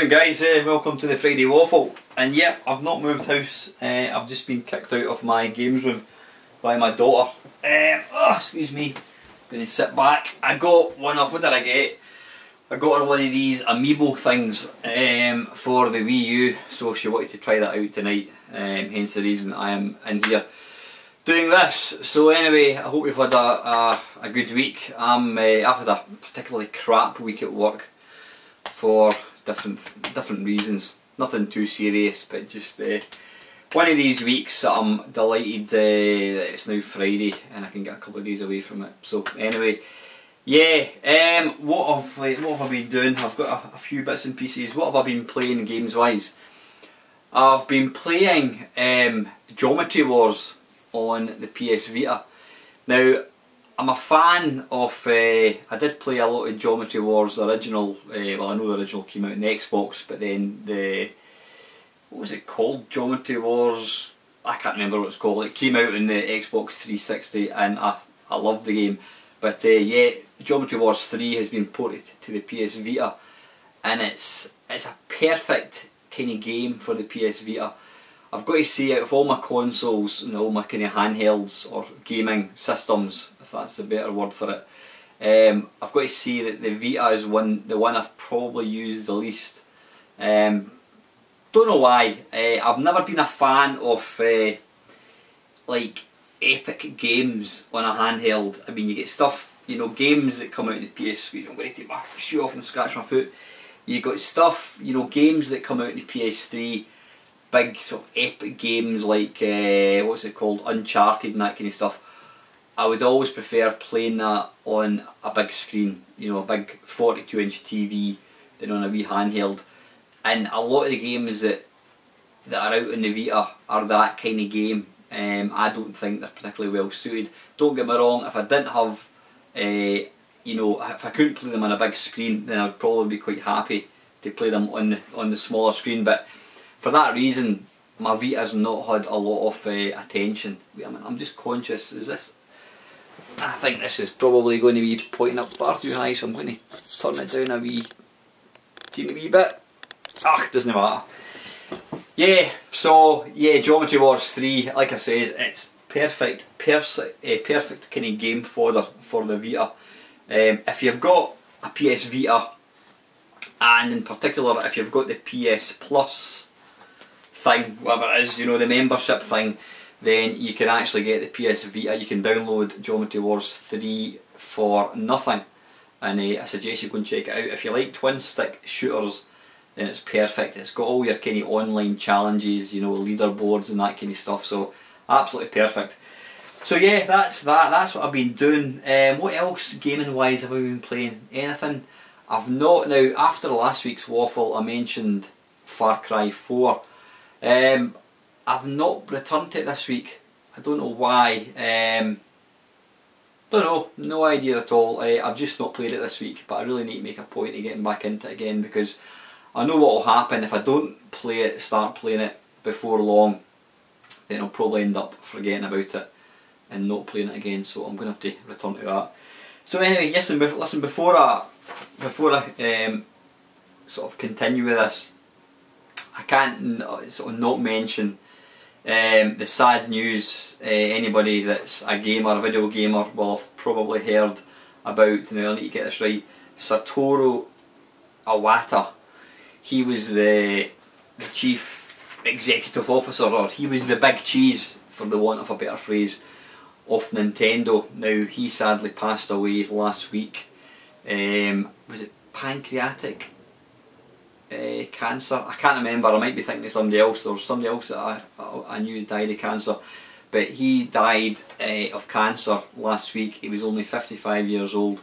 Morning guys, welcome to the Friday Waffle. And yeah, I've not moved house, I've just been kicked out of my games room by my daughter. Excuse me, going to sit back. I got one of, what did I get? I got her one of these amiibo things for the Wii U, so she wanted to try that out tonight, hence the reason I am in here doing this. So anyway, I hope you've had a good week. I've had a particularly crap week at work for different reasons. Nothing too serious, but just one of these weeks that I'm delighted that it's now Friday and I can get a couple of days away from it. So anyway, yeah, what have I been doing? I've got a few bits and pieces. What have I been playing games wise? I've been playing Geometry Wars on the PS Vita. Now, I'm a fan of, I did play a lot of Geometry Wars, the original, well I know the original came out on the Xbox, but then what was it called? Geometry Wars, I can't remember what it's called. It came out on the Xbox 360 and I loved the game. But yeah, Geometry Wars 3 has been ported to the PS Vita and it's a perfect kind of game for the PS Vita. I've got to say, out of all my consoles and all my kind of handhelds or gaming systems, if that's the better word for it, I've got to say that the Vita is the one I've probably used the least. Don't know why. I've never been a fan of like epic games on a handheld. I mean, you get stuff, you know, games that come out in the PS. I'm going to take my shoe off and scratch my foot. You got stuff, you know, games that come out in the PS3. Big sort of epic games like what's it called, Uncharted and that kind of stuff. I would always prefer playing that on a big screen, you know, a big 42-inch TV than on a wee handheld. And a lot of the games that are out on the Vita are that kind of game. I don't think they're particularly well suited. Don't get me wrong, if I didn't have, you know, if I couldn't play them on a big screen, then I would probably be quite happy to play them on the smaller screen. But for that reason, my Vita's not had a lot of attention. I mean, I'm just conscious, I think this is probably going to be pointing up far too high, so I'm going to turn it down a teeny wee bit. Doesn't matter. Yeah, so yeah, Geometry Wars 3, like I says, it's perfect kind of game fodder for the Vita. If you've got a PS Vita, and in particular if you've got the PS Plus thing, whatever it is, you know, the membership thing, then you can actually get the PS Vita. You can download Geometry Wars 3 for nothing, and I suggest you go and check it out. If you like twin stick shooters, then it's perfect. It's got all your kind of online challenges, you know, leaderboards and that kind of stuff, so absolutely perfect. So yeah, that's what I've been doing. What else gaming wise have I been playing? Anything? I've not, now after last week's waffle I mentioned Far Cry 4. I've not returned to it this week. I don't know why. Don't know, no idea at all. I've just not played it this week, but I really need to make a point of getting back into it again, because I know what will happen if I don't start playing it before long. Then I'll probably end up forgetting about it and not playing it again. So I'm going to have to return to that. So anyway, listen, before I sort of continue with this, I can't sort of not mention the sad news. Anybody that's a gamer, a video gamer, will have probably heard about, now I need to get this right, Satoru Iwata. He was the chief executive officer, or he was the big cheese, for the want of a better phrase, of Nintendo. Now, he sadly passed away last week. Was it pancreatic cancer? I can't remember, I might be thinking of somebody else. There was somebody else that I knew died of cancer, but he died of cancer last week. He was only 55 years old.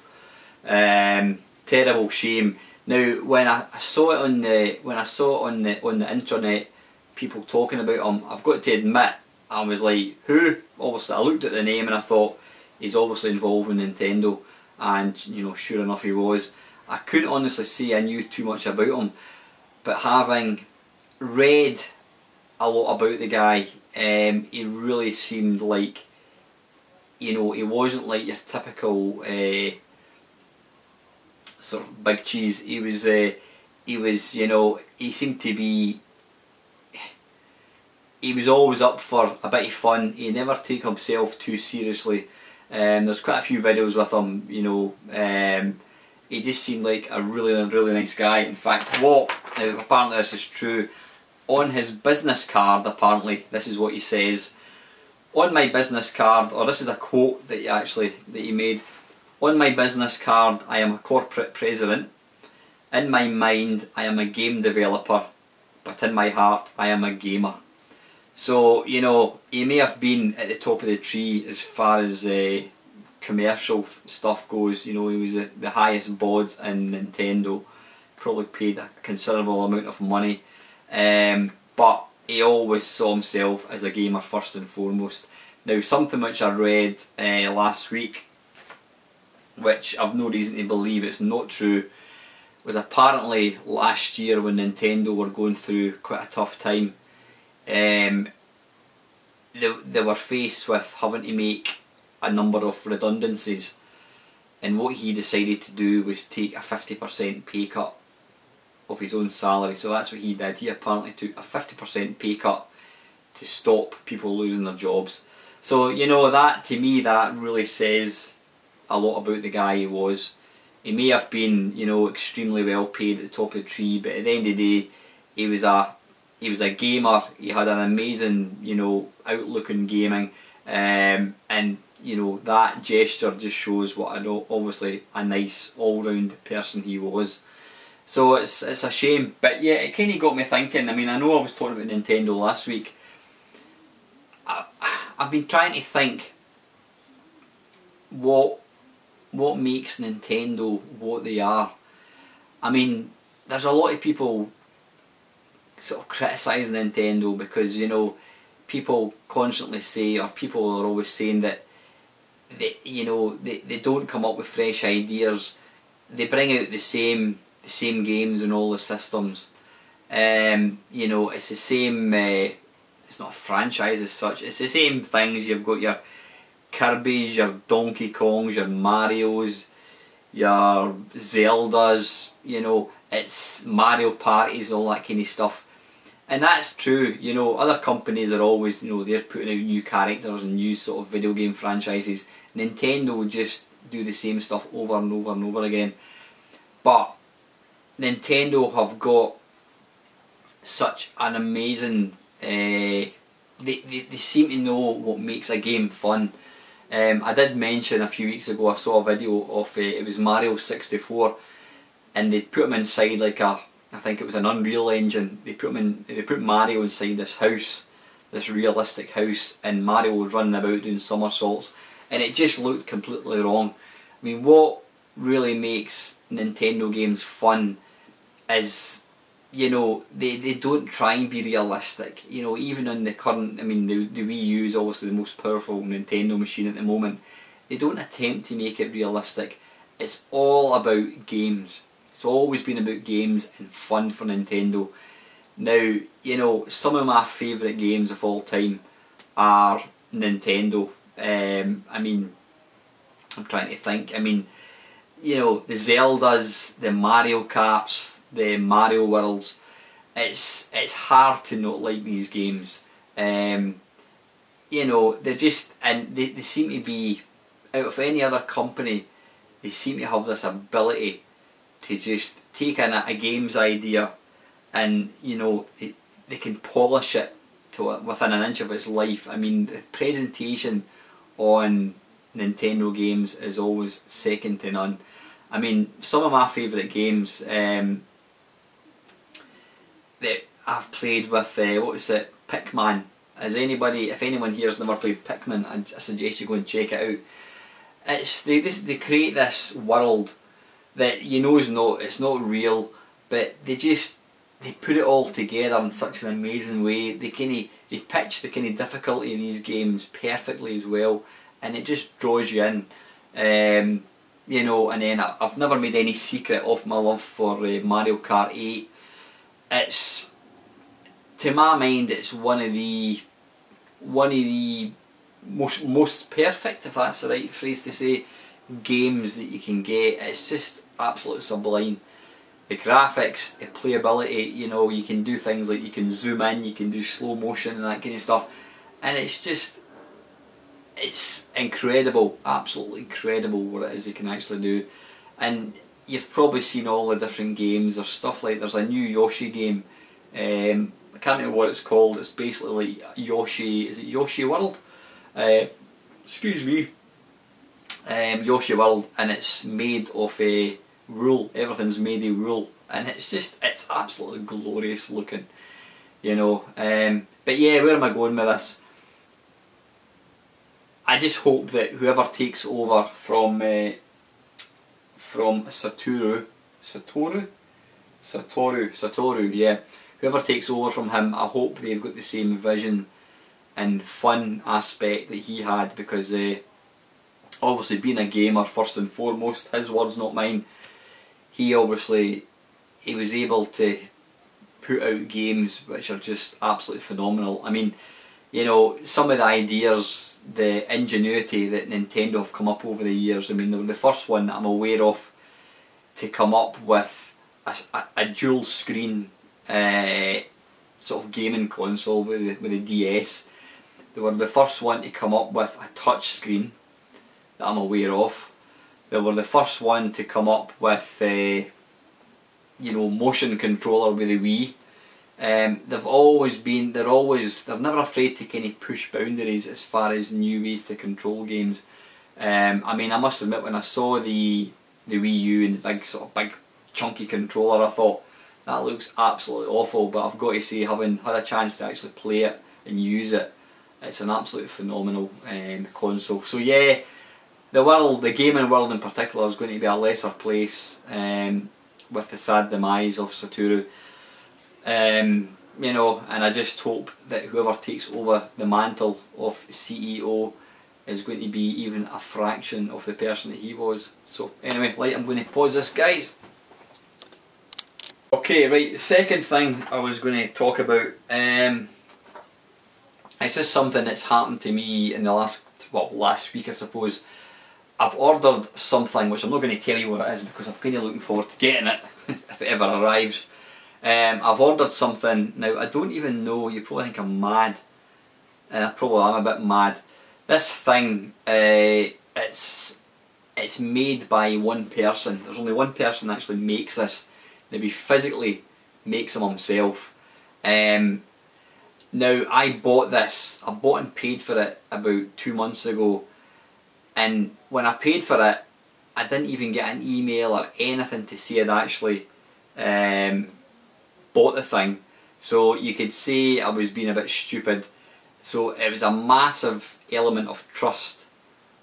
Terrible shame. Now, when I saw it on the internet, people talking about him, I've got to admit, I was like, who? Obviously, I looked at the name and I thought, he's obviously involved with Nintendo, and you know, sure enough he was. I couldn't honestly say I knew too much about him, but having read a lot about the guy, he really seemed like, you know, he wasn't like your typical sort of big cheese. He was he was, you know, he seemed to be, he was always up for a bit of fun. He never took himself too seriously. There's quite a few videos with him, you know. He just seemed like a really nice guy. In fact, apparently this is true, on his business card, apparently, this is what he says. On my business card, or this is a quote that he made. On my business card, I am a corporate president. In my mind, I am a game developer, but in my heart, I am a gamer. So, you know, he may have been at the top of the tree as far as commercial stuff goes. You know, he was the highest bod in Nintendo, probably paid a considerable amount of money, but he always saw himself as a gamer first and foremost. Now, something which I read last week, which I've no reason to believe it's not true, was apparently last year when Nintendo were going through quite a tough time, they were faced with having to make a number of redundancies, and what he decided to do was take a 50% pay cut of his own salary. So that's what he did. He apparently took a 50% pay cut to stop people losing their jobs. So, you know, that, to me, that really says a lot about the guy he was. He may have been, you know, extremely well paid at the top of the tree, but at the end of the day, he was a gamer. He had an amazing, you know, outlook in gaming, and you know, that gesture just shows what obviously a nice all-round person he was. So it's a shame, but yeah, it kind of got me thinking. I mean, I know I was talking about Nintendo last week. I've been trying to think what makes Nintendo what they are. I mean, there's a lot of people sort of criticising Nintendo because, you know, people constantly say, or people are always saying that they don't come up with fresh ideas. They bring out the same games on all the systems. You know, it's the same. It's not a franchise as such. It's the same things. You've got your Kirby's, your Donkey Kong's, your Mario's, your Zelda's. You know, it's Mario Parties, all that kind of stuff. And that's true. You know, other companies are always, you know, they're putting out new characters and new sort of video game franchises. Nintendo would just do the same stuff over and over and over again. But Nintendo have got such an amazing, they seem to know what makes a game fun. I did mention a few weeks ago, I saw a video of, it was Mario 64, and they put him inside like I think it was an Unreal Engine. They put Mario inside this house, this realistic house, and Mario was running about doing somersaults, and it just looked completely wrong. I mean, what really makes Nintendo games fun is, you know, they don't try and be realistic. You know, even on the current, I mean, the Wii U is obviously the most powerful Nintendo machine at the moment. They don't attempt to make it realistic. It's all about games. It's always been about games and fun for Nintendo. Now, you know, some of my favourite games of all time are Nintendo. I mean, I'm trying to think. I mean, you know, the Zeldas, the Mario Karts, the Mario Worlds. It's hard to not like these games. You know, they're just, and they seem to be, out of any other company, they seem to have this ability to just take in a game's idea and, you know, they can polish it to within an inch of its life. I mean, the presentation on Nintendo games is always second to none. I mean, some of my favourite games that I've played with, what is it, Pikmin. If anyone here has never played Pikmin, I suggest you go and check it out. They create this world that, you know, it's not real, but they put it all together in such an amazing way. They pitch the kind of difficulty of these games perfectly as well, and it just draws you in. You know, and then I've never made any secret of my love for Mario Kart 8. It's, to my mind, it's one of the most perfect, if that's the right phrase to say, games that you can get. It's just absolutely sublime. the graphics, the playability, you know, you can do things like you can zoom in, you can do slow motion and that kind of stuff, and it's just, it's incredible, absolutely incredible what it is you can actually do. And you've probably seen all the different games. There's stuff like, there's a new Yoshi game, I can't remember what it's called. It's basically like Yoshi, is it Yoshi World? Excuse me. Yoshi World, and it's made of a wool. Everything's made of wool, and it's just, it's absolutely glorious looking, you know. But yeah, where am I going with this? I just hope that whoever takes over from Satoru, yeah, whoever takes over from him, I hope they've got the same vision and fun aspect that he had, because obviously being a gamer first and foremost, his words not mine, he was able to put out games which are just absolutely phenomenal. I mean, you know, some of the ideas, the ingenuity that Nintendo have come up over the years, I mean, they were the first one that I'm aware of to come up with a dual screen sort of gaming console with the DS. They were the first one to come up with a touch screen that I'm aware of. They were the first one to come up with you know, motion controller with the Wii. They're never afraid to kind of push boundaries as far as new ways to control games. I mean, I must admit, when I saw the Wii U and the big chunky controller, I thought that looks absolutely awful. But I've got to say, having had a chance to actually play it and use it, it's an absolutely phenomenal console. So yeah, the gaming world in particular is going to be a lesser place with the sad demise of Satoru. You know, and I just hope that whoever takes over the mantle of CEO is going to be even a fraction of the person that he was. So anyway, right, I'm going to pause this, guys. Okay, right, the second thing I was going to talk about, it's just something that's happened to me in the last week, I suppose. I've ordered something which I'm not going to tell you what it is, because I'm kind of looking forward to getting it if it ever arrives. I've ordered something. Now, I don't even know, you probably think I'm mad, and I probably am a bit mad. This thing, it's made by one person. There's only one person that actually makes this. Maybe physically makes them himself. Now, I bought and paid for it about 2 months ago, and when I paid for it, I didn't even get an email or anything to say I'd actually bought the thing. So you could say I was being a bit stupid. So it was a massive element of trust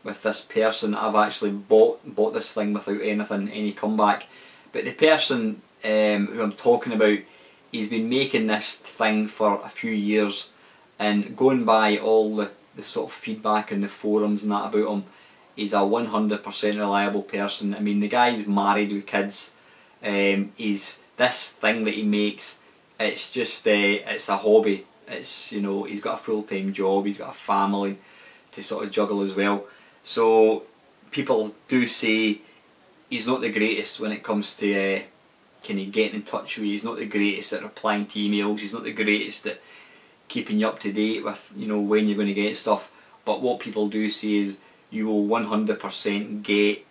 with this person. I've actually bought this thing without any comeback. But the person who I'm talking about, he's been making this thing for a few years, and going by all the sort of feedback in the forums and that about him, he's a 100% reliable person. I mean, the guy's married with kids. This thing that he makes, it's just it's a hobby. It's, you know, he's got a full-time job, he's got a family to sort of juggle as well. So people do say he's not the greatest when it comes to kind of getting in touch with you. He's not the greatest at replying to emails. He's not the greatest at keeping you up to date with, you know, when you're going to get stuff. But what people do say is you will 100% get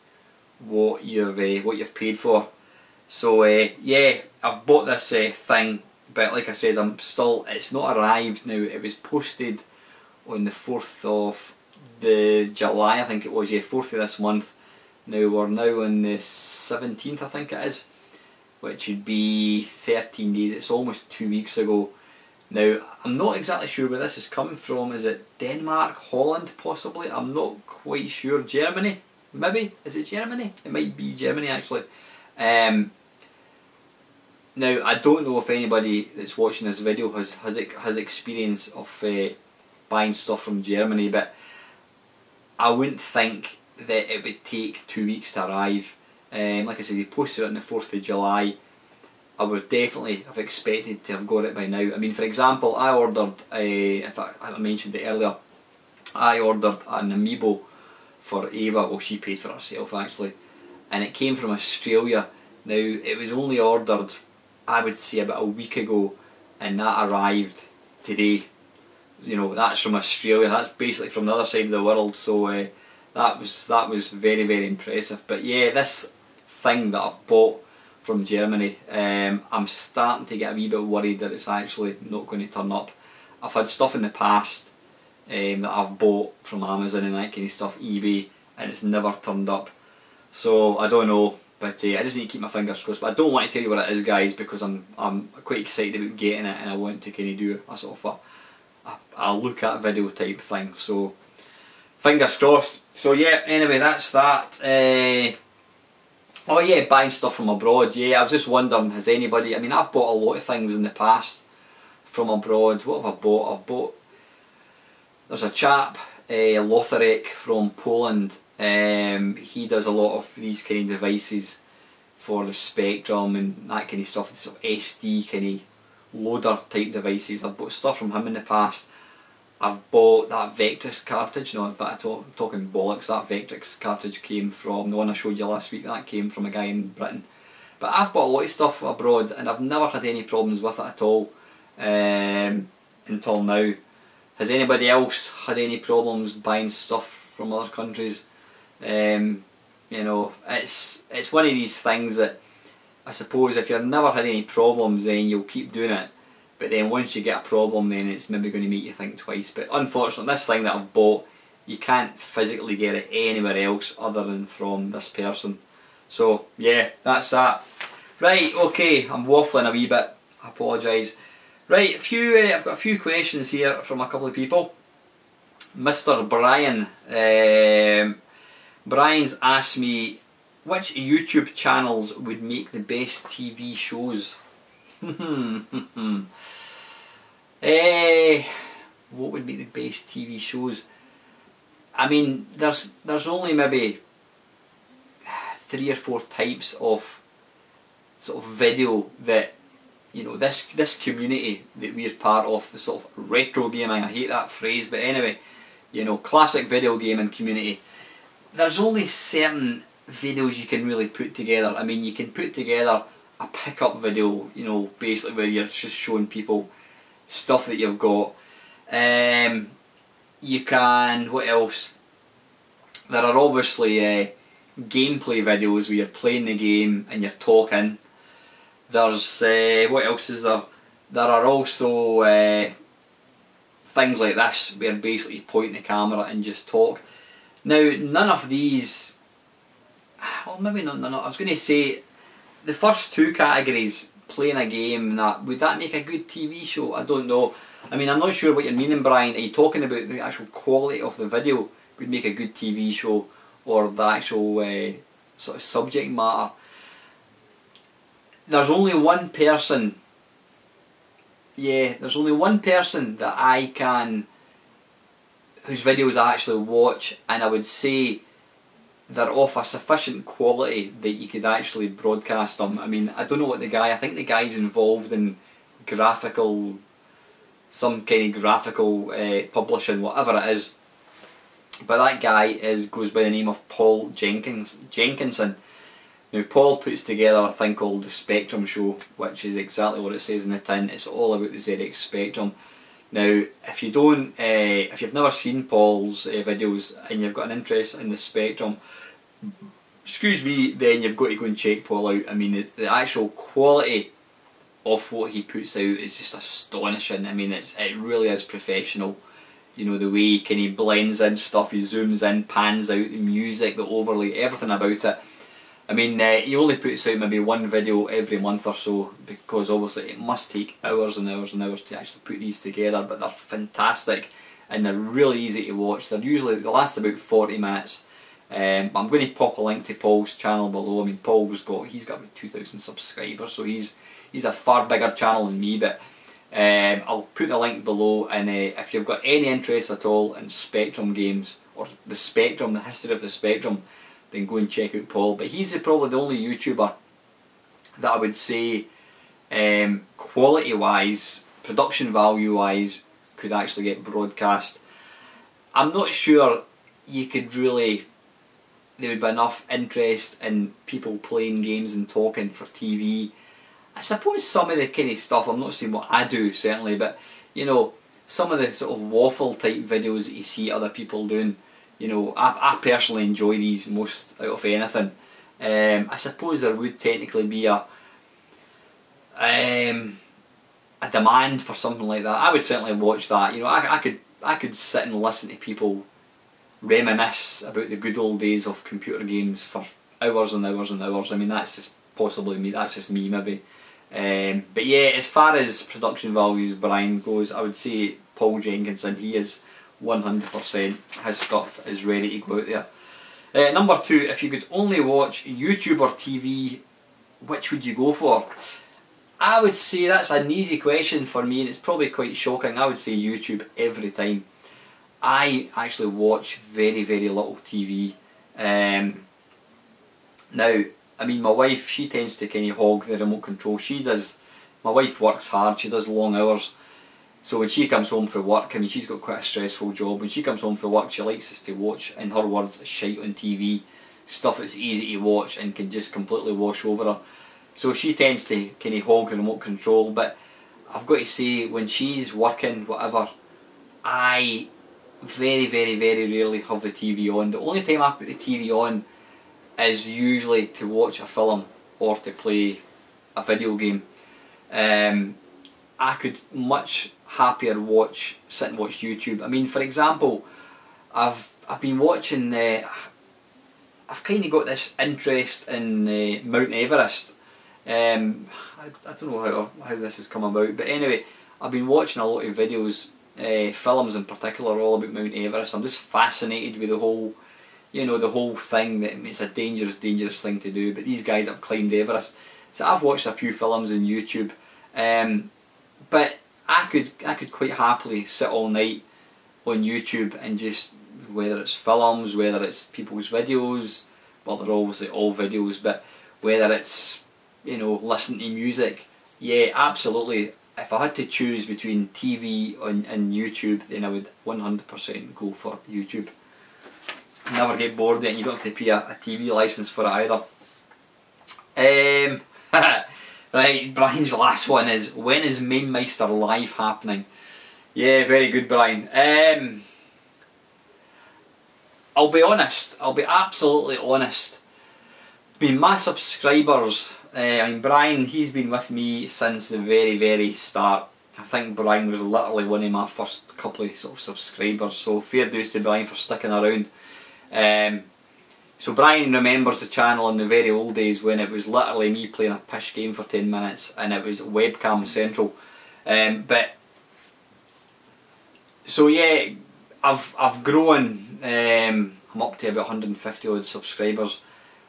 what you've paid for. So yeah, I've bought this thing, but like I said, it's not arrived now. It was posted on the 4th of July, I think it was, yeah, 4th of this month. Now we're now on the 17th, I think it is, which would be 13 days. It's almost 2 weeks ago. Now, I'm not exactly sure where this is coming from. Is it Denmark, Holland possibly? I'm not quite sure. Germany, maybe? Is it Germany? It might be Germany actually. Now, I don't know if anybody that's watching this video has experience of buying stuff from Germany, but I wouldn't think that it would take 2 weeks to arrive. Like I said, he posted it on the 4th of July. I would definitely have expected to have got it by now. I mean, for example, I ordered, if I mentioned it earlier, I ordered an amiibo for Ava. Well, she paid for it herself actually, and it came from Australia. Now it was only ordered, I would say, about a week ago, and that arrived today. You know, that's from Australia. That's basically from the other side of the world. So that was very, very impressive. But yeah, this thing that I've bought from Germany, I'm starting to get a wee bit worried that it's actually not going to turn up. I've had stuff in the past that I've bought from Amazon and that kind of stuff, eBay, and it's never turned up. So I don't know, but I just need to keep my fingers crossed. But I don't want to tell you what it is, guys, because I'm quite excited about getting it, and I want to kind of do a sort of a look at video type thing. So fingers crossed. So yeah, anyway, that's that. Oh yeah, buying stuff from abroad. Yeah, I was just wondering, has anybody, I mean, I've bought a lot of things in the past from abroad. What have I bought? There's a chap, Lotharek from Poland. He does a lot of these kind of devices for the Spectrum and that kind of stuff, sort of SD kind of loader type devices. I've bought stuff from him in the past. I've bought that Vectrex cartridge. No, in fact, I'm talking bollocks. That Vectrex cartridge came from, the one I showed you last week, that came from a guy in Britain. But I've bought a lot of stuff abroad and I've never had any problems with it at all until now. Has anybody else had any problems buying stuff from other countries? You know, it's one of these things that I suppose if you've never had any problems, then you'll keep doing it. But then once you get a problem, then it's maybe going to make you think twice. But unfortunately, this thing that I've bought, you can't physically get it anywhere else other than from this person. So yeah, that's that. Right, okay, I'm waffling a wee bit. I apologise. Right, I've got a few questions here from a couple of people. Mr. Brian. Brian's asked me, which YouTube channels would make the best TV shows? What would make the best TV shows? I mean, there's only maybe 3 or 4 types of sort of video that, you know, this community that we're part of, the sort of retro gaming, I hate that phrase, but anyway, you know, classic video gaming community. There's only certain videos you can really put together. I mean, you can put together a pickup video, you know, basically where you're just showing people stuff that you've got. You can, what else? There are obviously gameplay videos where you're playing the game and you're talking. There's, what else is there? There are also things like this where basically you point the camera and just talk. Now, none of these, well, maybe not, I was going to say, the first 2 categories, playing a game, would that make a good TV show? I don't know. I mean, I'm not sure what you're meaning, Brian. Are you talking about the actual quality of the video would make a good TV show, or the actual sort of subject matter? There's only one person, there's only one person that I can, whose videos I actually watch, and I would say they're of a sufficient quality that you could actually broadcast them. I mean, I don't know what the guy, I think the guy's involved in graphical, some kind of graphical publishing, whatever it is. But that guy goes by the name of Paul Jenkinson. Now, Paul puts together a thing called the Spectrum Show, which is exactly what it says in the tin. It's all about the ZX Spectrum. Now, if you've never seen Paul's videos and you've got an interest in the Spectrum, excuse me, then you've got to go and check Paul out. I mean, the actual quality of what he puts out is just astonishing. I mean, it really is professional. You know, the way he kind of blends in stuff, he zooms in, pans out, the music, the overlay, everything about it. I mean, he only puts out maybe 1 video every month or so, because obviously it must take hours and hours and hours to actually put these together, but they're fantastic and they're really easy to watch. They last about 40 minutes. I'm going to pop a link to Paul's channel below. I mean, he's got about 2,000 subscribers, so he's a far bigger channel than me, but I'll put the link below, and if you've got any interest at all in Spectrum games, or the Spectrum, the history of the Spectrum, then go and check out Paul. But he's probably the only YouTuber that I would say, quality wise, production value wise, could actually get broadcast. I'm not sure you could really there would be enough interest in people playing games and talking for TV. I suppose some of the kind of stuff, I'm not saying what I do certainly, but you know, some of the sort of waffle type videos that you see other people doing, you know, I personally enjoy these most out of anything. I suppose there would technically be a demand for something like that. I would certainly watch that. You know, I could sit and listen to people reminisce about the good old days of computer games for hours and hours and hours. I mean, that's just possibly me. That's just me, maybe. But yeah, as far as production values, Brian goes, I would say Paul Jenkinson. He is 100%. His stuff is ready to go out there. Number 2, if you could only watch YouTube or TV, which would you go for? I would say that's an easy question for me, and it's probably quite shocking. I would say YouTube every time. I actually watch very, very little TV. Now, I mean, my wife, she tends to kind of hog the remote control. My wife works hard, she does long hours. So when she comes home from work, I mean, she's got quite a stressful job. When she comes home from work, she likes us to watch, in her words, shite on TV. Stuff that's easy to watch and can just completely wash over her. So she tends to kind of hog the remote control. But I've got to say, when she's working, whatever, I very, very, very rarely have the TV on. The only time I put the TV on is usually to watch a film or to play a video game. I could much happier sit and watch YouTube. I mean, for example, I've been watching. I've kind of got this interest in Mount Everest. I don't know how this has come about, but anyway, I've been watching a lot of videos, films in particular, all about Mount Everest. I'm just fascinated with the whole, you know, the whole thing, that it's a dangerous, dangerous thing to do, but these guys have climbed Everest. So I've watched a few films on YouTube, but I could quite happily sit all night on YouTube and just, whether it's films, whether it's people's videos, well, they're obviously all videos, but whether it's, you know, listening to music, yeah, absolutely. If I had to choose between TV and YouTube, then I would 100% go for YouTube. Never get bored of it, and you don't have to pay a TV licence for it either. Right, Brian's last one is, when is Mamemeister live happening? Yeah, very good, Brian. I'll be honest, I'll be absolutely honest. I mean, my subscribers, I mean, Brian, he's been with me since the very, very start. I think Brian was literally one of my first couple of sort of subscribers, so fair dues to Brian for sticking around. So Brian remembers the channel in the very old days when it was literally me playing a pish game for 10 minutes and it was webcam central. But so yeah, I've grown. I'm up to about 150 odd subscribers.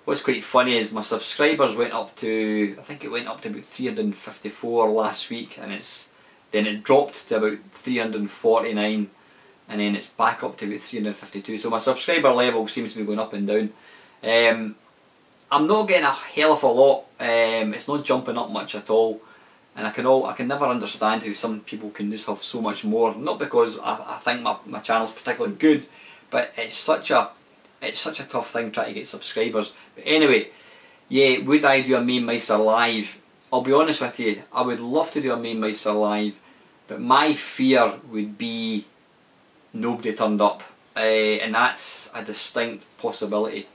What's quite funny is my subscribers went up to, I think it went up to about 354 last week, and then it dropped to about 349, and then it's back up to about 352. So my subscriber level seems to be going up and down. I'm not getting a hell of a lot. It's not jumping up much at all, and I can never understand how some people can just have so much more. Not because I think my channel's particularly good, but it's such a tough thing trying to get subscribers. But anyway, yeah, would I do a Mamemeister live? I'll be honest with you, I would love to do a Mamemeister live, but my fear would be nobody turned up, and that's a distinct possibility.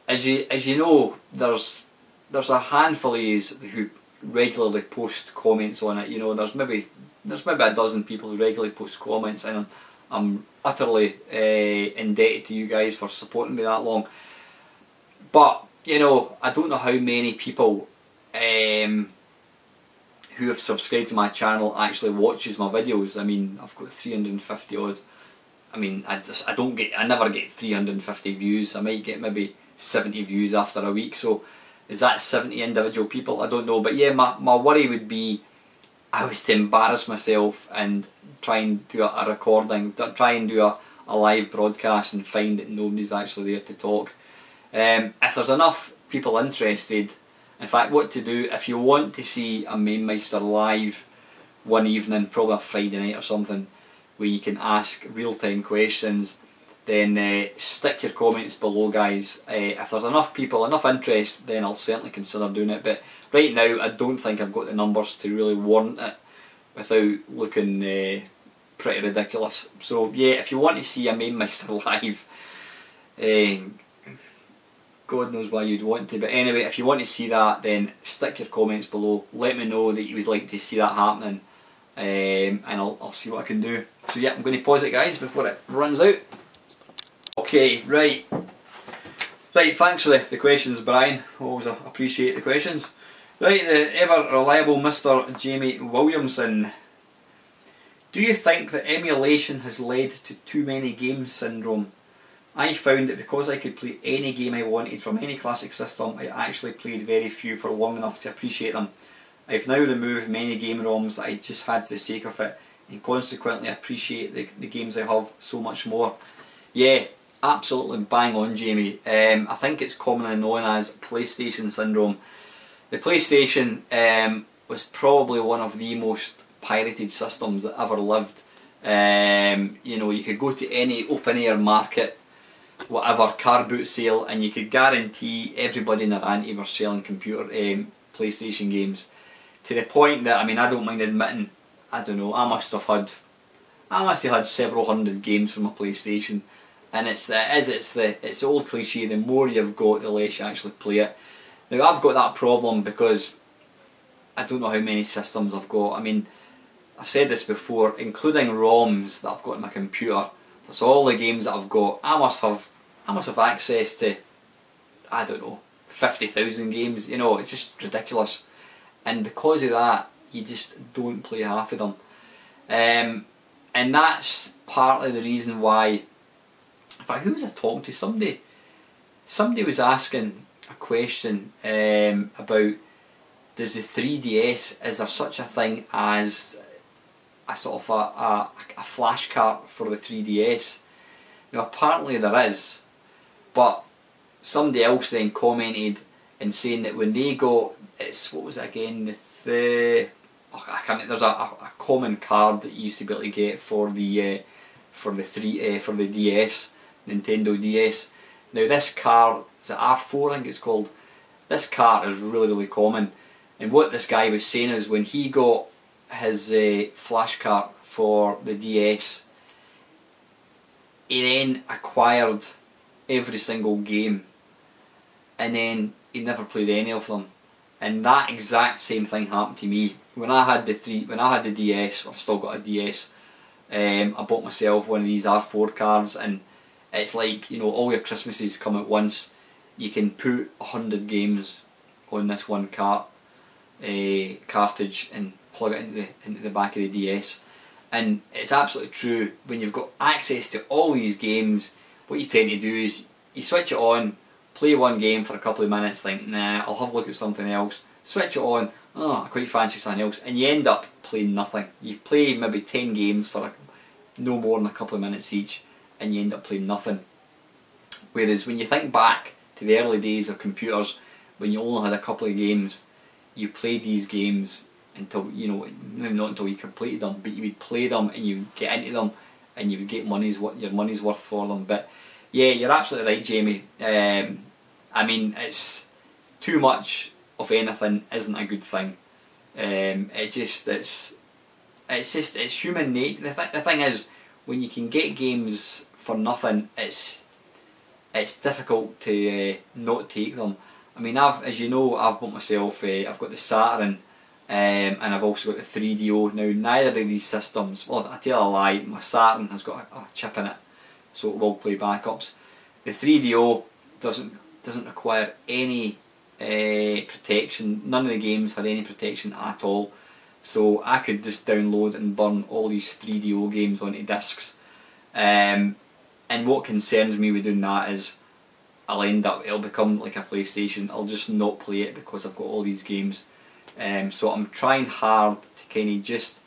As you know, there's a handful of yous who regularly post comments on it. You know, there's maybe a dozen people who regularly post comments, and I'm utterly indebted to you guys for supporting me that long. But you know, I don't know how many people who have subscribed to my channel actually watches my videos. I mean, I've got 350 odd. I mean, I never get 350 views. I might get maybe 70 views after a week. So is that 70 individual people? I don't know. But yeah, my worry would be I was to embarrass myself and try and do a recording, try and do a live broadcast and find that nobody's actually there to talk. If there's enough people interested, in fact, what to do, if you want to see a Mamemeister live one evening, probably a Friday night or something, where you can ask real-time questions, then stick your comments below, guys. If there's enough people, enough interest, then I'll certainly consider doing it. But right now, I don't think I've got the numbers to really warrant it without looking pretty ridiculous. So yeah, if you want to see a Mamemeister live, God knows why you'd want to, but anyway, if you want to see that, then stick your comments below. Let me know that you would like to see that happening, and I'll see what I can do. So yeah, I'm going to pause it, guys, before it runs out. Okay, right, thanks for the questions, Brian. Always appreciate the questions. Right, the ever reliable Mr. Jamie Williamson. Do you think that emulation has led to too many games syndrome? I found that because I could play any game I wanted from any classic system, I actually played very few for long enough to appreciate them. I've now removed many game ROMs that I just had for the sake of it, and consequently appreciate the games I have so much more. Yeah, absolutely bang on, Jamie. I think it's commonly known as PlayStation syndrome. The PlayStation was probably one of the most pirated systems that ever lived. You know, you could go to any open air market, whatever, car boot sale, and you could guarantee everybody in their auntie were selling PlayStation games, to the point that, I mean, I don't mind admitting, I don't know, I must have had several hundred games from a PlayStation. And it's the old cliche, the more you've got, the less you actually play it. Now, I've got that problem because I don't know how many systems I've got. I mean, I've said this before, including ROMs that I've got on my computer. That's all the games that I've got. I must have access to, I don't know, 50,000 games. You know, it's just ridiculous. And because of that, you just don't play half of them. And that's partly the reason why. In fact, who was I talking to? Somebody was asking a question about, does the 3DS, is there such a thing as a sort of a flash cart for the 3DS? Now apparently there is, but somebody else then commented and saying that when they got, it's, what was it again, I can't remember, there's a common card that you used to be able to get for the DS, Nintendo DS. Now this card, is it R4 I think it's called, this card is really common, and what this guy was saying is when he got his flash cart for the DS, he then acquired every single game, and then he never played any of them. And that exact same thing happened to me when I had the DS. I've still got a DS. I bought myself one of these R4 cards, and it's like, you know, all your Christmases come at once. You can put 100 games on this one cartridge and plug it into the back of the DS. And it's absolutely true, when you've got access to all these games, what you tend to do is you switch it on, play one game for a couple of minutes, think, nah, I'll have a look at something else, switch it on, oh, I quite fancy something else, and you end up playing nothing. You play maybe 10 games for no more than a couple of minutes each, and you end up playing nothing. Whereas when you think back to the early days of computers, when you only had a couple of games, you played these games until, you know, maybe not until you completed them, but you would play them and you would get into them and you would get your money's worth for them. But yeah, you're absolutely right, Jamie. I mean, it's too much of anything isn't a good thing. It's human nature. The thing is, when you can get games for nothing, it's difficult to not take them. I mean, as you know, I've bought myself, I've got the Saturn, and I've also got the 3DO. Now, neither of these systems, well, I tell a lie, my Saturn has got a chip in it, so it will play backups. The 3DO doesn't require any protection. None of the games had any protection at all, so I could just download and burn all these 3DO games onto discs. And what concerns me with doing that is it'll become like a PlayStation. I'll just not play it because I've got all these games. So I'm trying hard to kind of just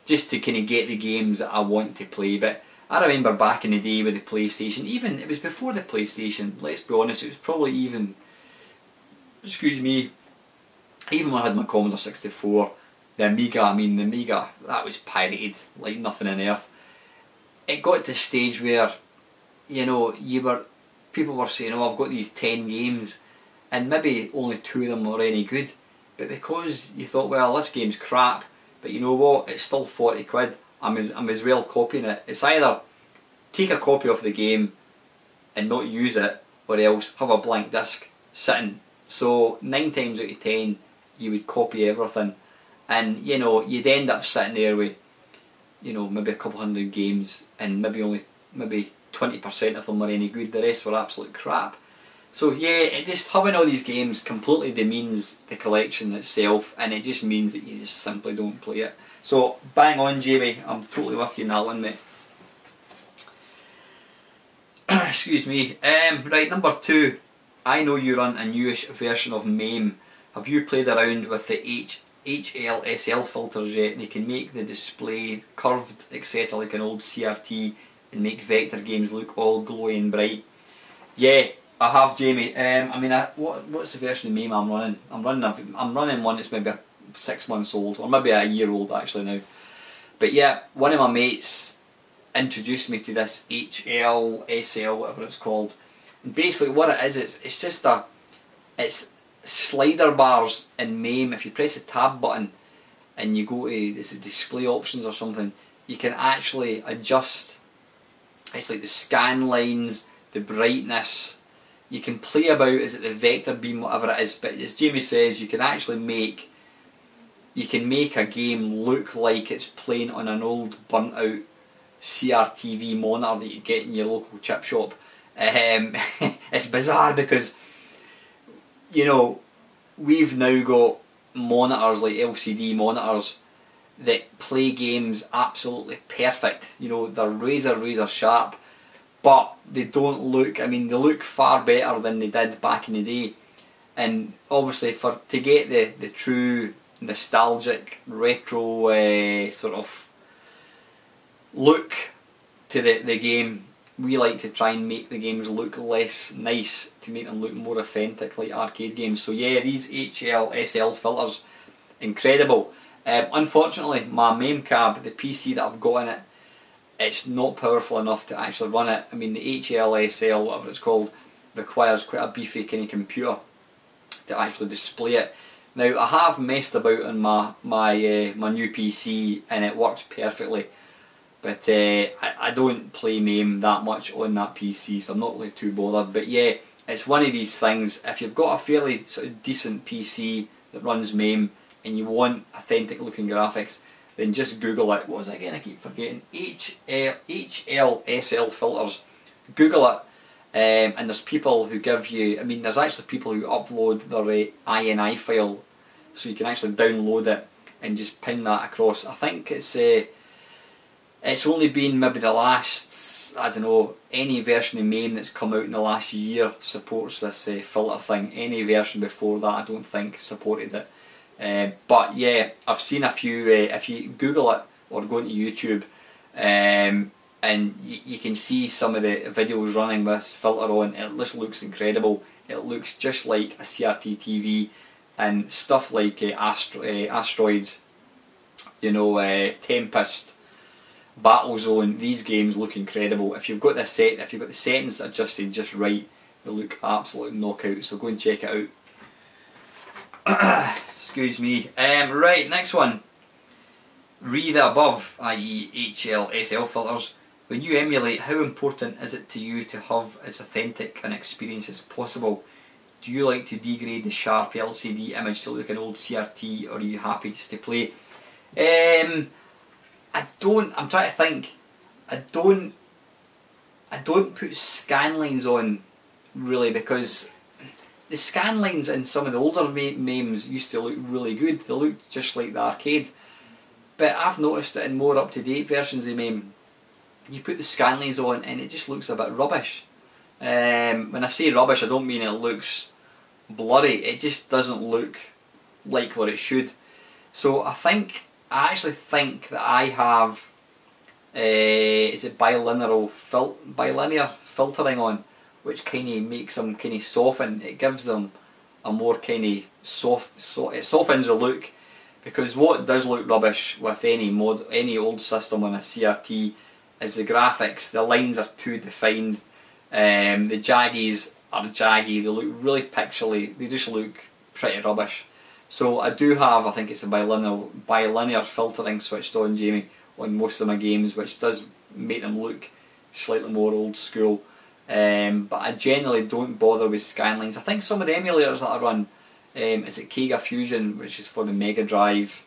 to kind of get the games that I want to play. But I remember back in the day with the PlayStation, even it was before the PlayStation, let's be honest, it was probably even, excuse me, even when I had my Commodore 64, the Amiga, that was pirated like nothing on earth. It got to a stage where you know, people were saying, oh, I've got these 10 games, and maybe only 2 of them were any good, but because you thought, well, this game's crap, but you know what, it's still 40 quid, I'm as well copying it. It's either take a copy of the game and not use it, or else have a blank disc sitting. So 9 times out of 10 you would copy everything, and you know, you'd end up sitting there with, you know, maybe a couple hundred games, and maybe 20% of them were any good, the rest were absolute crap. So yeah, it just, having all these games completely demeans the collection itself, and it just means that you just simply don't play it. So bang on, Jamie, I'm totally with you in that one, mate. Excuse me. Right, number 2. I know you run a newish version of MAME. Have you played around with the HLSL filters yet? They can make the display curved, etc., like an old CRT, and make vector games look all glowy and bright. Yeah, I have, Jamie. I mean, what's the version of MAME I'm running? I'm running one that's maybe 6 months old, or maybe a year old actually now. But yeah, one of my mates introduced me to this HLSL, whatever it's called. And basically what it is, it's just it's slider bars in MAME. If you press the tab button and you go to, is it display options or something, you can actually adjust, it's like the scan lines, the brightness, you can play about, is it the vector beam, whatever it is, but as Jamie says, you can actually make a game look like it's playing on an old burnt out CRTV monitor that you get in your local chip shop. It's bizarre because, you know, we've now got monitors like LCD monitors that play games absolutely perfect. You know, they're razor sharp, but they don't look, I mean, they look far better than they did back in the day. And obviously to get the true nostalgic retro sort of look to the game, we like to try and make the games look less nice, to make them look more authentic like arcade games. So yeah, these HLSL filters, incredible. Unfortunately, my MAME cab, the PC that I've got in it, it's not powerful enough to actually run it. I mean, the HLSL, whatever it's called, requires quite a beefy kind of computer to actually display it. Now, I have messed about on my new PC and it works perfectly, but I don't play MAME that much on that PC, so I'm not really too bothered. But yeah, it's one of these things, if you've got a fairly sort of decent PC that runs MAME and you want authentic looking graphics, then just Google it. What was it again? I keep forgetting. HLSL filters. Google it. And there's people who give you, I mean, there's actually people who upload their INI file, so you can actually download it and just pin that across. I think it's only been maybe the last, I don't know, any version of MAME that's come out in the last year supports this filter thing. Any version before that I don't think supported it. But yeah, I've seen a few, if you Google it or go into YouTube, and you can see some of the videos running with this filter on. It just looks incredible. It looks just like a CRT TV, and stuff like Asteroids, you know, Tempest, Battlezone. These games look incredible. If you've got this if you've got the settings adjusted just right, they look absolute knockout. So go and check it out. Excuse me. Right, next one. Read the above, i.e. HLSL filters. When you emulate, how important is it to you to have as authentic an experience as possible? Do you like to degrade the sharp LCD image to look like an old CRT, or are you happy just to play? I'm trying to think. I don't put scan lines on really, because the scan lines in some of the older MAMEs used to look really good. They looked just like the arcade. But I've noticed that in more up-to-date versions of MAME, you put the scan lines on and it just looks a bit rubbish. When I say rubbish, I don't mean it looks blurry. It just doesn't look like what it should. So I actually think that I have, is it bilinear filtering on, which kind of makes them kind of soften. It gives them a more kind of it softens the look, because what does look rubbish with any old system on a CRT is the graphics. The lines are too defined. The Jaggies are jaggy, they look really pixely, they just look pretty rubbish. So I do have, I think it's a bilinear filtering switched on, Jamie, on most of my games, which does make them look slightly more old school. But I generally don't bother with scanlines. I think some of the emulators that I run, is it Kega Fusion, which is for the Mega Drive,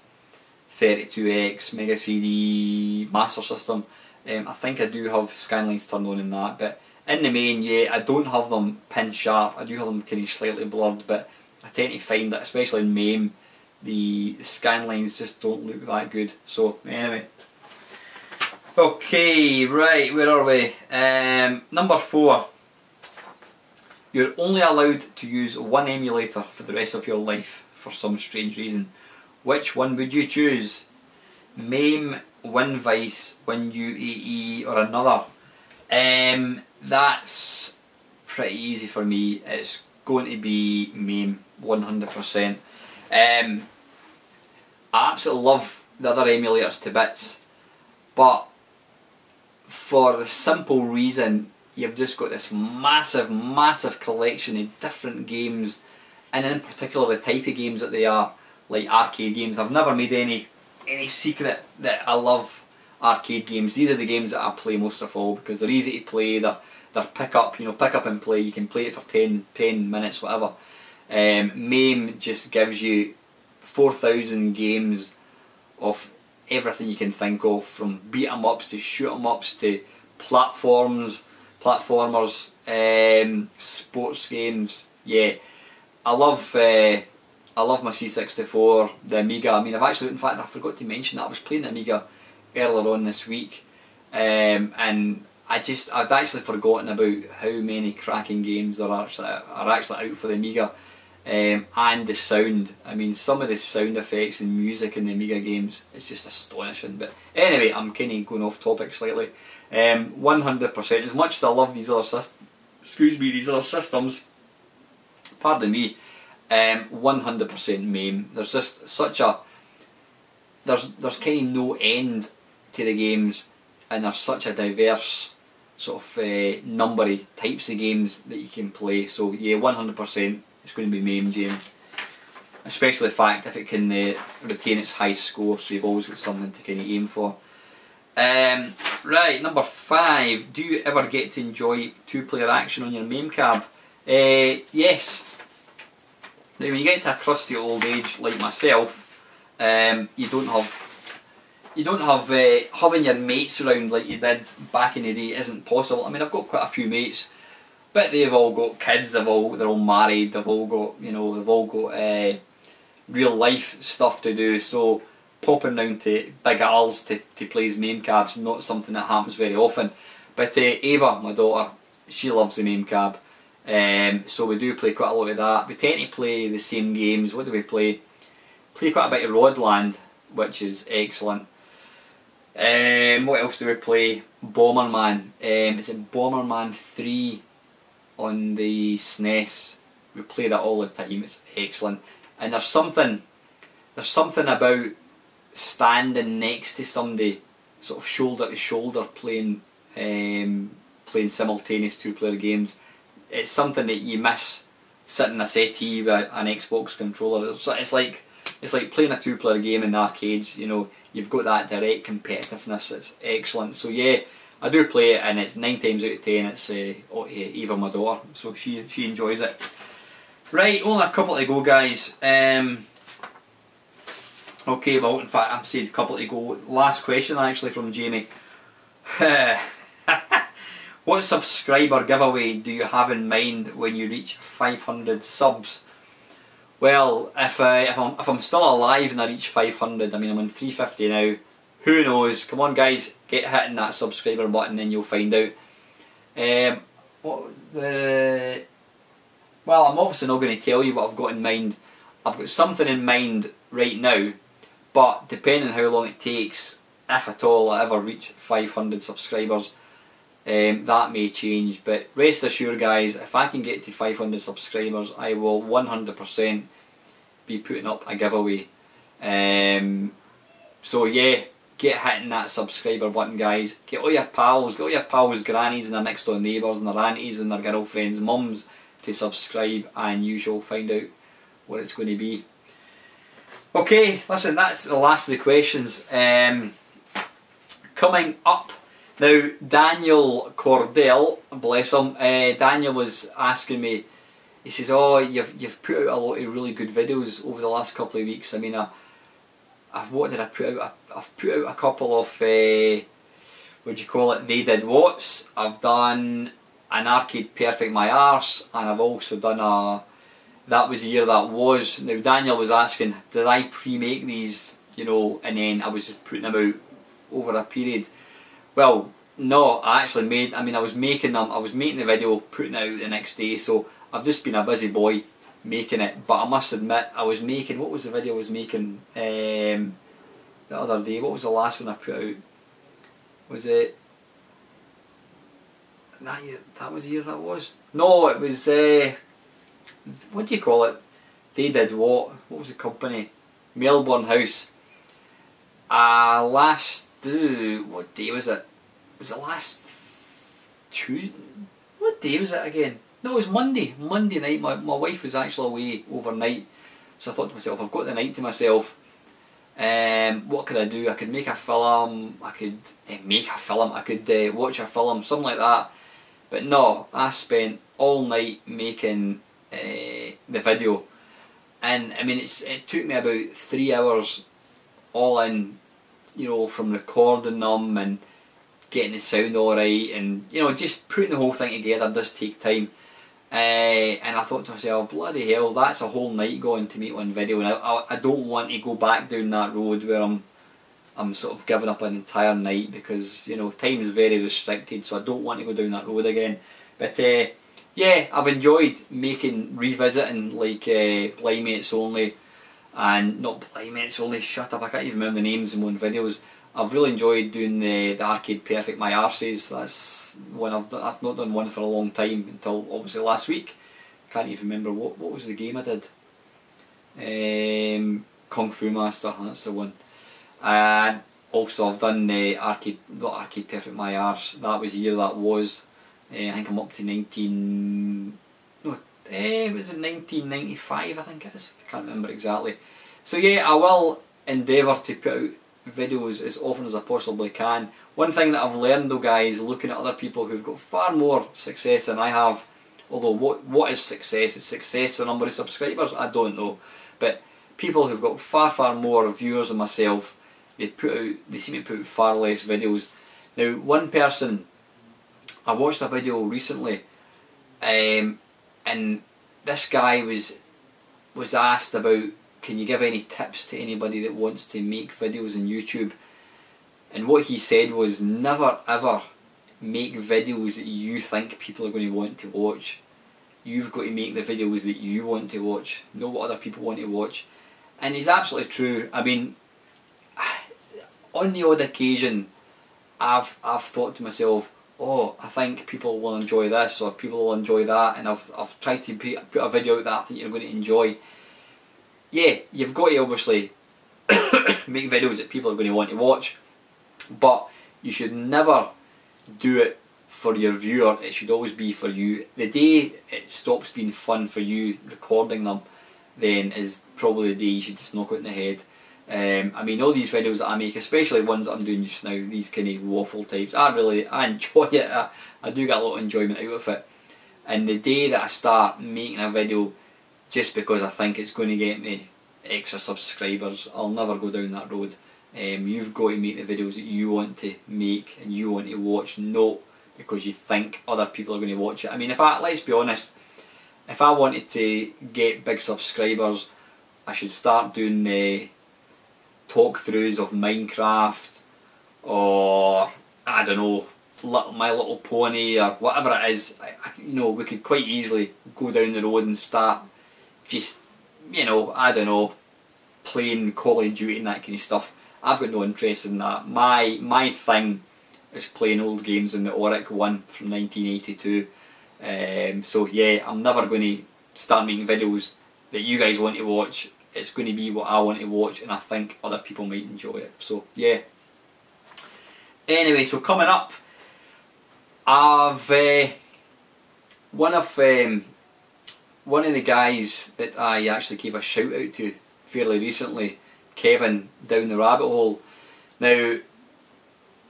32X, Mega CD, Master System. I think I do have scanlines turned on in that, but in the main, yeah, I don't have them pin sharp. I do have them kind of slightly blurred, but I tend to find that, especially in MAME, the scanlines just don't look that good. So anyway, okay, right, where are we? Number 4. You're only allowed to use one emulator for the rest of your life for some strange reason. Which one would you choose? MAME, WinVice, WinUAE, or another? That's pretty easy for me. It's going to be MAME, 100%. I absolutely love the other emulators to bits, but for the simple reason you've just got this massive collection of different games, and in particular the type of games that they are, like arcade games. I've never made any secret that I love arcade games. These are the games that I play most of all because they're easy to play, they're pick up and play, you can play it for 10 minutes, whatever. MAME just gives you 4,000 games of everything you can think of, from beat 'em ups to shoot 'em ups to platformers, sports games. Yeah, I love my C64, the Amiga. I mean, in fact, I forgot to mention that I was playing the Amiga earlier on this week, and I'd actually forgotten about how many cracking games there are actually out for the Amiga, and the sound. I mean, some of the sound effects and music in the Amiga games is just astonishing. But anyway, I'm kind of going off topic slightly. 100%. As much as I love these other systems, pardon me, 100% MAME. There's just such a there's kind of no end to the games, and there's such a diverse sort of number of types of games that you can play. So yeah, 100% it's going to be MAME, Jamie. Especially the fact if it can retain its high score, so you've always got something to kind of aim for. Right, number 5. Do you ever get to enjoy 2-player action on your MAME cab? Yes. Now, when you get to a crusty old age like myself, you don't have having your mates around like you did back in the day isn't possible. I mean, I've got quite a few mates, but they've all got kids. They're all married. They've all got real life stuff to do. So popping round to Big Al's to play his MAME cab's not something that happens very often. But Ava, my daughter, she loves the MAME cab. So we do play quite a lot of that. We tend to play the same games. What do we play? Play quite a bit of Rodland, which is excellent. What else do we play? Bomberman. Is it Bomberman 3 on the SNES? We play that all the time. It's excellent. And there's something about standing next to somebody, sort of shoulder to shoulder, playing simultaneous 2-player games. It's something that you miss sitting in a settee with an Xbox controller. It's like playing a 2-player game in the arcades. You know, you've got that direct competitiveness. It's excellent. So yeah, I do play it, and it's 9 times out of 10 it's Eva, my daughter, so she enjoys it. Right, only a couple to go, guys. Okay, well, in fact, I'm saying a couple to go. Last question actually from Jamie. What subscriber giveaway do you have in mind when you reach 500 subs? Well, if I'm still alive and I reach 500, I mean, I'm on 350 now. Who knows? Come on, guys, get hitting that subscriber button and you'll find out. Well, I'm obviously not going to tell you what I've got in mind. I've got something in mind right now, but depending on how long it takes, if at all I ever reach 500 subscribers, that may change. But rest assured, guys, if I can get to 500 subscribers, I will 100% be putting up a giveaway. So yeah, get hitting that subscriber button, guys. Get all your pals, grannies and their next door neighbours and their aunties and their girlfriends, mums to subscribe, and you shall find out what it's going to be. Okay, listen, that's the last of the questions. Coming up now, Daniel Cordell, bless him. Daniel was asking me. He says, "Oh, you've put out a lot of really good videos over the last couple of weeks. I mean, what did I put out? I've put out a couple of what do you call it? They Did What's. I've done an Arcade Perfect My Arse, and I've also done a That Was the Year That Was." Now, Daniel was asking, did I pre-make these, you know, and then I was just putting them out over a period? Well, no, I actually made. I mean, I was making them. I was making the video, putting it out the next day. So I've just been a busy boy making it. But I must admit, I was making. What was the video I was making the other day? What was the last one I put out? Was it that year? That was the year that was. No, it was. What do you call it? They Did What? What was the company? Melbourne House. What day was it? Was it last Tuesday? What day was it again? No, it was Monday. Monday night. My wife was actually away overnight, so I thought to myself, I've got the night to myself. What could I do? I could make a film. I could I could watch a film, something like that. But no, I spent all night making the video, and I mean it took me about 3 hours all in, you know, from recording them and getting the sound alright, and you know, just putting the whole thing together does take time. And I thought to myself, bloody hell, that's a whole night going to make one video, and I don't want to go back down that road where I'm sort of giving up an entire night, because you know, time is very restricted, so I don't want to go down that road again. But yeah, I've enjoyed revisiting like Playmates Only, and not Playmates Only, shut up, I can't even remember the names in one videos. I've really enjoyed doing the Arcade Perfect My Arses. That's one I've not done one for a long time, until obviously last week. Can't even remember what was the game I did. Kung Fu Master, that's the one. And also I've done the not Arcade Perfect My Arse. That Was the Year That Was. I think I'm up to 1995, I think it is. I can't remember exactly. So yeah, I will endeavour to put out videos as often as I possibly can. One thing that I've learned though, guys, looking at other people who've got far more success than I have, although what is success? Is success the number of subscribers? I don't know. But people who've got far more viewers than myself, they seem to put out far less videos. Now, one person, I watched a video recently, and this guy was asked about, can you give any tips to anybody that wants to make videos on YouTube? And what he said was, never ever make videos that you think people are going to want to watch. You've got to make the videos that you want to watch, not what other people want to watch. And he's absolutely true. I mean, on the odd occasion, I've thought to myself, oh, I think people will enjoy this or people will enjoy that, and I've tried to put a video out that I think you're going to enjoy. Yeah, you've got to obviously make videos that people are going to want to watch, but you should never do it for your viewer. It should always be for you. The day it stops being fun for you recording them, then is probably the day you should just knock it in the head. I mean, all these videos that I make, especially ones that I'm doing just now, these kind of waffle types, I enjoy it. I do get a lot of enjoyment out of it. And the day that I start making a video just because I think it's going to get me extra subscribers, I'll never go down that road. You've got to make the videos that you want to make and you want to watch, not because you think other people are going to watch it. I mean, let's be honest, if I wanted to get big subscribers, I should start doing the talk-throughs of Minecraft, or I don't know, My Little Pony, or whatever it is. You know, we could quite easily go down the road and start just, you know, I don't know, playing Call of Duty and that kind of stuff. I've got no interest in that. My thing is playing old games on the Oric 1 from 1982. So yeah, I'm never going to start making videos that you guys want to watch. It's going to be what I want to watch, and I think other people might enjoy it. So yeah, Anyway, so coming up, I've one of the guys that I actually gave a shout out to fairly recently, Kevin down the rabbit hole. Now,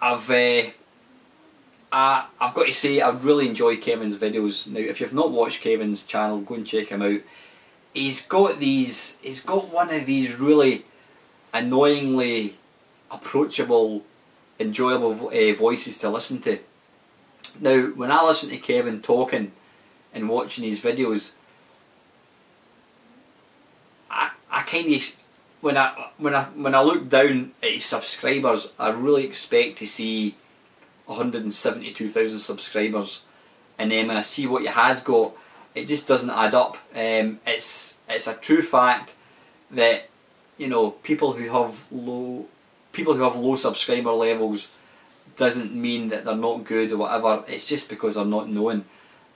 I've got to say, I really enjoy Kevin's videos. Now, if you've not watched Kevin's channel, go and check him out. He's got one of these really annoyingly approachable, enjoyable voices to listen to. Now, when I listen to Kevin talking and watching his videos, I kind of, when I look down at his subscribers, I really expect to see 172,000 subscribers, and then when I see what he has got, it just doesn't add up. It's a true fact that, you know, people who have low subscriber levels doesn't mean that they're not good or whatever. It's just because they're not known.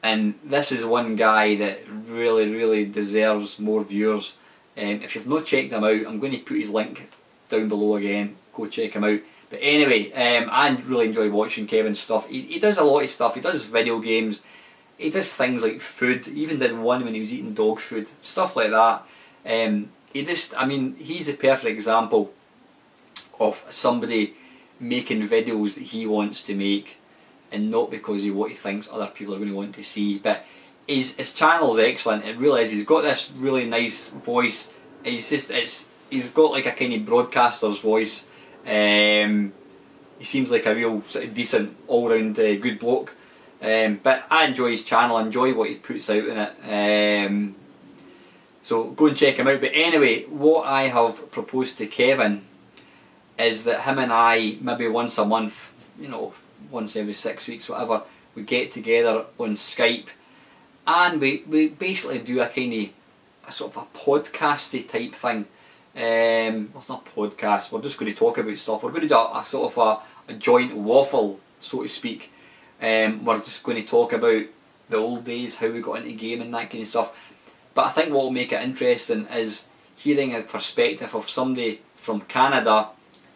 And this is one guy that really deserves more viewers. If you've not checked him out, I'm going to put his link down below again. Go check him out. But anyway, I really enjoy watching Kevin's stuff. He does a lot of stuff. He does video games. He does things like food. He even did one when he was eating dog food. Stuff like that. I mean, he's a perfect example of somebody making videos that he wants to make, and not because of what he thinks other people are going to want to see. But his channel is excellent. It really is. He's got this really nice voice. He's got like a kind of broadcaster's voice. He seems like a real sort of decent, all-round good bloke. But I enjoy his channel. I enjoy what he puts out in it. So go and check him out. But anyway, what I have proposed to Kevin is that him and I, maybe once a month, you know, once every 6 weeks, whatever, we get together on Skype, and we basically do a kind of a sort of a podcasty type thing. Well, it's not a podcast, we're just going to talk about stuff. We're going to do a sort of a joint waffle, so to speak. We're just going to talk about the old days, how we got into gaming, that kind of stuff. But I think what will make it interesting is hearing a perspective of somebody from Canada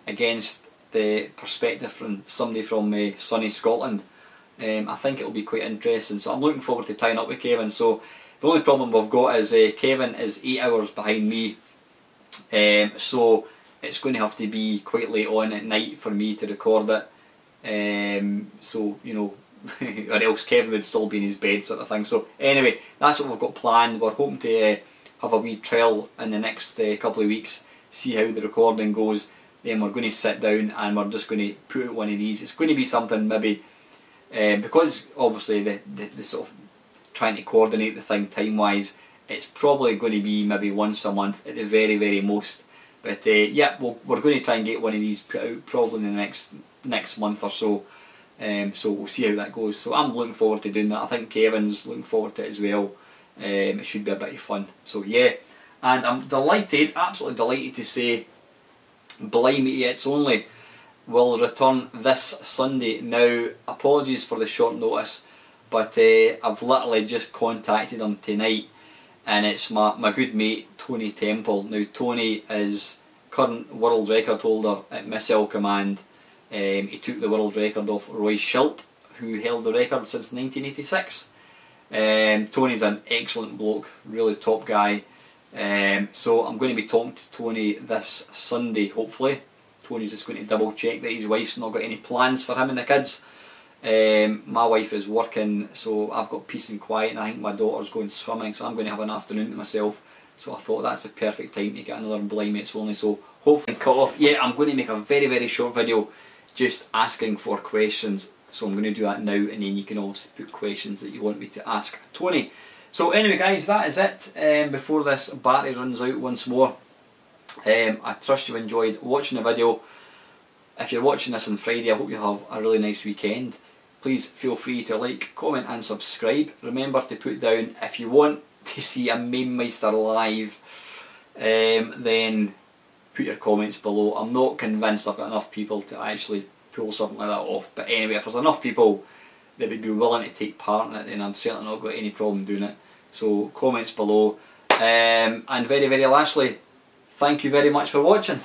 against the perspective from somebody from sunny Scotland. I think it will be quite interesting, so I'm looking forward to tying up with Kevin. So the only problem we've got is Kevin is 8 hours behind me, so it's going to have to be quite late on at night for me to record it. So, you know, or else Kevin would still be in his bed, sort of thing. So anyway, that's what we've got planned. We're hoping to have a wee trial in the next couple of weeks, see how the recording goes. Then we're going to sit down and we're just going to put out one of these. It's going to be something maybe, because obviously the sort of trying to coordinate the thing time wise, it's probably going to be maybe once a month at the very most. But yeah, we're going to try and get one of these put out probably in the next month or so. So we'll see how that goes. So I'm looking forward to doing that. I think Kevin's looking forward to it as well. It should be a bit of fun. So yeah, and I'm delighted, absolutely delighted to say, blimey, it's only will return this Sunday. Now, apologies for the short notice, but I've literally just contacted him tonight, and it's my good mate Tony Temple. Now, Tony is current world record holder at Missile Command. He took the world record off Roy Schilt, who held the record since 1986. Tony's an excellent bloke, really top guy. So I'm going to be talking to Tony this Sunday, hopefully. Tony's just going to double check that his wife's not got any plans for him and the kids. My wife is working, so I've got peace and quiet, and I think my daughter's going swimming, so I'm going to have an afternoon to myself. So I thought that's the perfect time to get another Blimey It's Only. So hopefully cut off. Yeah, I'm going to make a very short video just asking for questions. So I'm going to do that now, and then you can also put questions that you want me to ask Tony. So anyway guys, that is it. Before this battery runs out once more, I trust you enjoyed watching the video. If you're watching this on Friday, I hope you have a really nice weekend. Please feel free to like, comment and subscribe. Remember to put down if you want to see a Mamemeister live, then put your comments below. I'm not convinced I've got enough people to actually pull something like that off, but anyway, if there's enough people that would be willing to take part in it, then I've certainly not got any problem doing it. So comments below, and very lastly, thank you very much for watching.